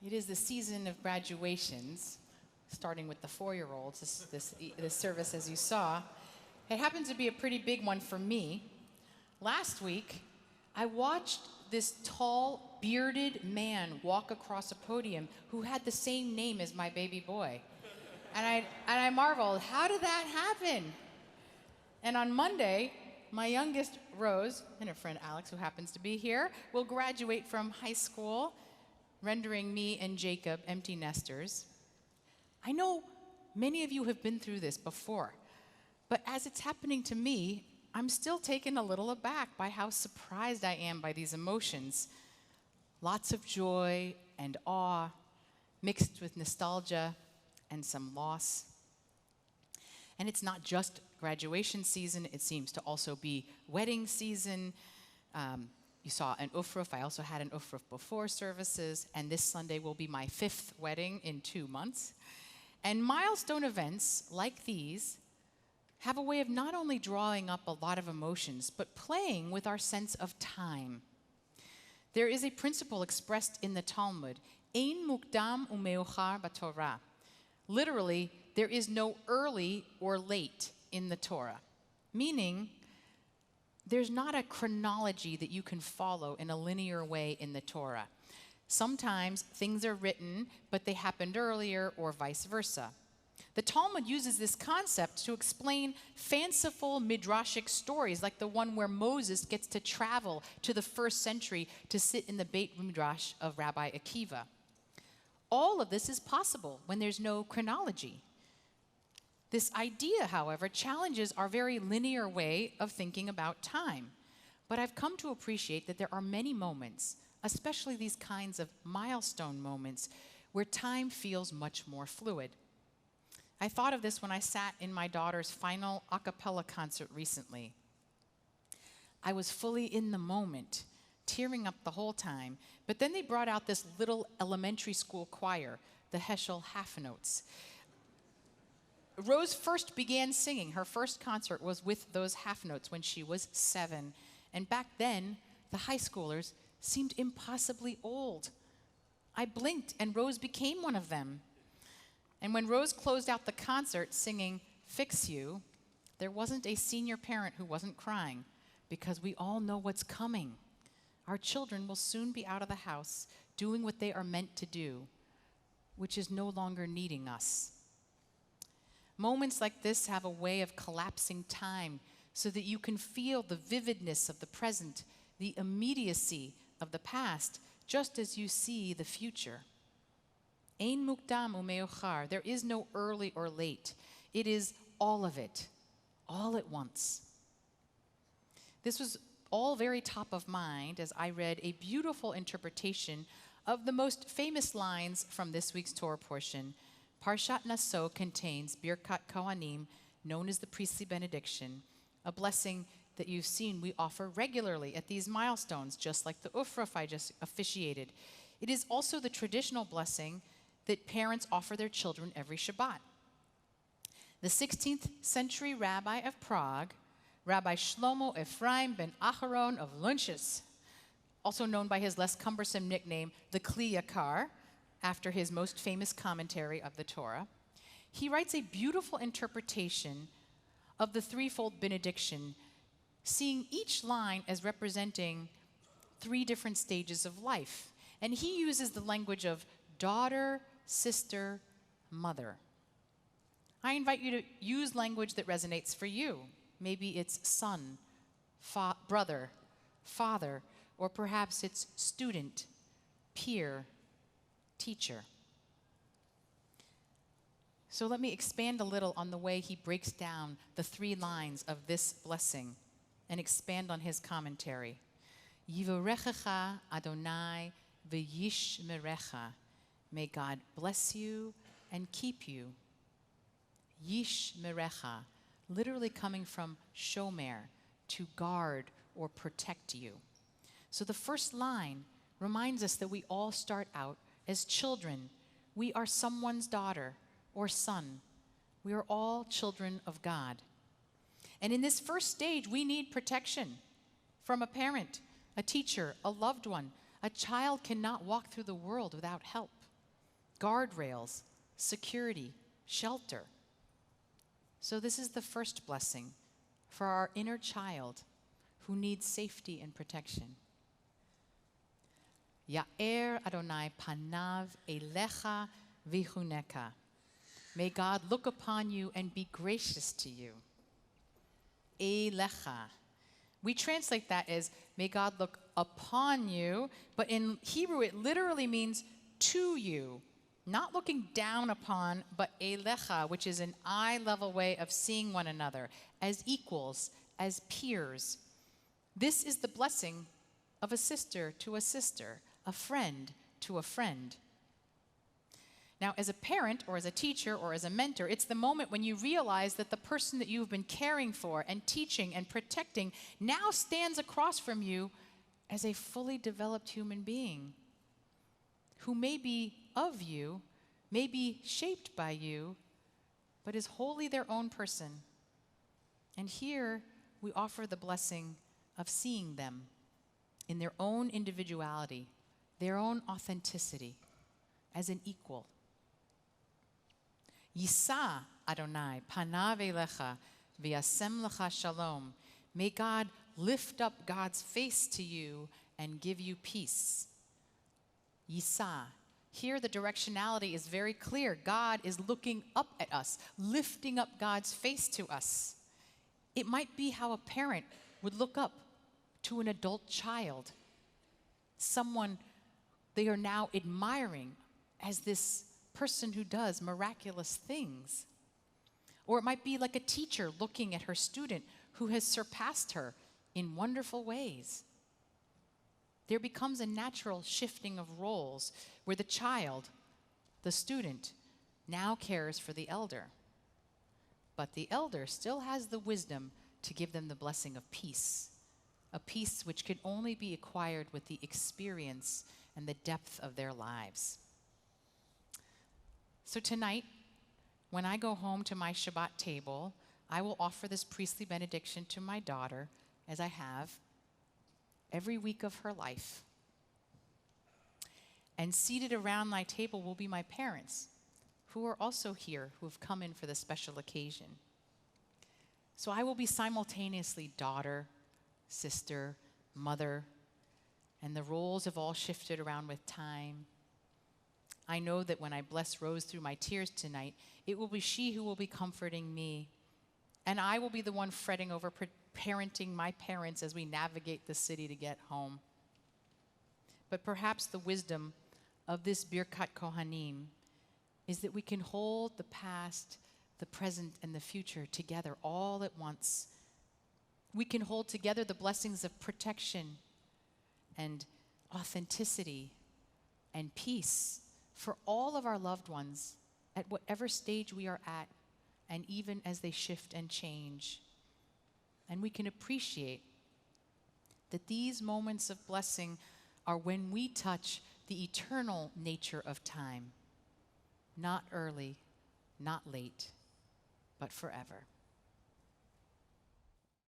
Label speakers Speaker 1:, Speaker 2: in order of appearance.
Speaker 1: It is the season of graduations, starting with the 4-year-olds, this service as you saw. It happens to be a pretty big one for me. Last week, I watched this tall, bearded man walk across a podium who had the same name as my baby boy. And I marveled, how did that happen? And on Monday, my youngest, Rose, and her friend Alex, who happens to be here, will graduate from high school, rendering me and Jacob empty nesters. I know many of you have been through this before, but as it's happening to me, I'm still taken a little aback by how surprised I am by these emotions. Lots of joy and awe, mixed with nostalgia and some loss. And it's not just graduation season, it seems to also be wedding season. You saw an ufruf. I also had an ufruf before services, and this Sunday will be my 5th wedding in 2 months. And milestone events like these have a way of not only drawing up a lot of emotions, but playing with our sense of time. There is a principle expressed in the Talmud, ein mukdam u'meuchar b'Torah. Literally, there is no early or late in the Torah, meaning there's not a chronology that you can follow in a linear way in the Torah. Sometimes things are written, but they happened earlier, or vice versa. The Talmud uses this concept to explain fanciful midrashic stories, like the one where Moses gets to travel to the 1st century to sit in the Beit Midrash of Rabbi Akiva. All of this is possible when there's no chronology. This idea, however, challenges our very linear way of thinking about time. But I've come to appreciate that there are many moments, especially these kinds of milestone moments, where time feels much more fluid. I thought of this when I sat in my daughter's final a cappella concert recently. I was fully in the moment, tearing up the whole time, but then they brought out this little elementary school choir, the Heschel Half Notes. Rose first began singing. Her first concert was with those half notes when she was 7. And back then, the high schoolers seemed impossibly old. I blinked and Rose became one of them. And when Rose closed out the concert singing Fix You, there wasn't a senior parent who wasn't crying, because we all know what's coming. Our children will soon be out of the house doing what they are meant to do, which is no longer needing us. Moments like this have a way of collapsing time so that you can feel the vividness of the present, the immediacy of the past, just as you see the future. Ein mukdam u'meuchar. There is no early or late. It is all of it, all at once. This was all very top of mind as I read a beautiful interpretation of the most famous lines from this week's Torah portion. Parshat Naso contains Birkat Kohanim, known as the priestly benediction, a blessing that you've seen we offer regularly at these milestones, just like the ufruf I just officiated. It is also the traditional blessing that parents offer their children every Shabbat. The 16th century rabbi of Prague, Rabbi Shlomo Ephraim ben Acharon of Lunches, also known by his less cumbersome nickname, the Kli Yakar, after his most famous commentary of the Torah, he writes a beautiful interpretation of the threefold benediction, seeing each line as representing 3 different stages of life. And he uses the language of daughter, sister, mother. I invite you to use language that resonates for you. Maybe it's son, brother, father, or perhaps it's student, peer, teacher. So let me expand a little on the way he breaks down the 3 lines of this blessing and expand on his commentary. Yivorechecha Adonai v'yishmerecha. May God bless you and keep you. Yishmerecha, literally coming from shomer, to guard or protect you. So the first line reminds us that we all start out as children. We are someone's daughter or son. We are all children of God. And in this first stage, we need protection from a parent, a teacher, a loved one. A child cannot walk through the world without help. guardrails, security, shelter. So this is the first blessing for our inner child who needs safety and protection. Ya'er Adonai panav elecha v'chuneka. May God look upon you and be gracious to you. Elecha. We translate that as, may God look upon you, but in Hebrew it literally means to you. Not looking down upon, but elecha, which is an eye-level way of seeing one another, as equals, as peers. This is the blessing of a sister to a sister, a friend to a friend. Now, as a parent or as a teacher or as a mentor, it's the moment when you realize that the person that you've been caring for and teaching and protecting now stands across from you as a fully developed human being who may be of you, may be shaped by you, but is wholly their own person. And here we offer the blessing of seeing them in their own individuality, their own authenticity, as an equal. Yisa Adonai panav elecha v'yasem lecha shalom. May God lift up God's face to you and give you peace. Yisa. Here the directionality is very clear. God is looking up at us, lifting up God's face to us. It might be how a parent would look up to an adult child, someone they are now admiring as this person who does miraculous things. Or it might be like a teacher looking at her student who has surpassed her in wonderful ways. There becomes a natural shifting of roles where the child, the student, now cares for the elder. But the elder still has the wisdom to give them the blessing of peace, a peace which can only be acquired with the experience and the depth of their lives. So tonight, when I go home to my Shabbat table, I will offer this priestly benediction to my daughter, as I have every week of her life. And seated around my table will be my parents, who are also here, who have come in for this special occasion. So I will be simultaneously daughter, sister, mother, and the roles have all shifted around with time. I know that when I bless Rose through my tears tonight, it will be she who will be comforting me, and I will be the one fretting over parenting my parents as we navigate the city to get home. But perhaps the wisdom of this Birkat Kohanim is that we can hold the past, the present, and the future together all at once. We can hold together the blessings of protection and authenticity and peace for all of our loved ones at whatever stage we are at, and even as they shift and change. And we can appreciate that these moments of blessing are when we touch the eternal nature of time, not early, not late, but forever.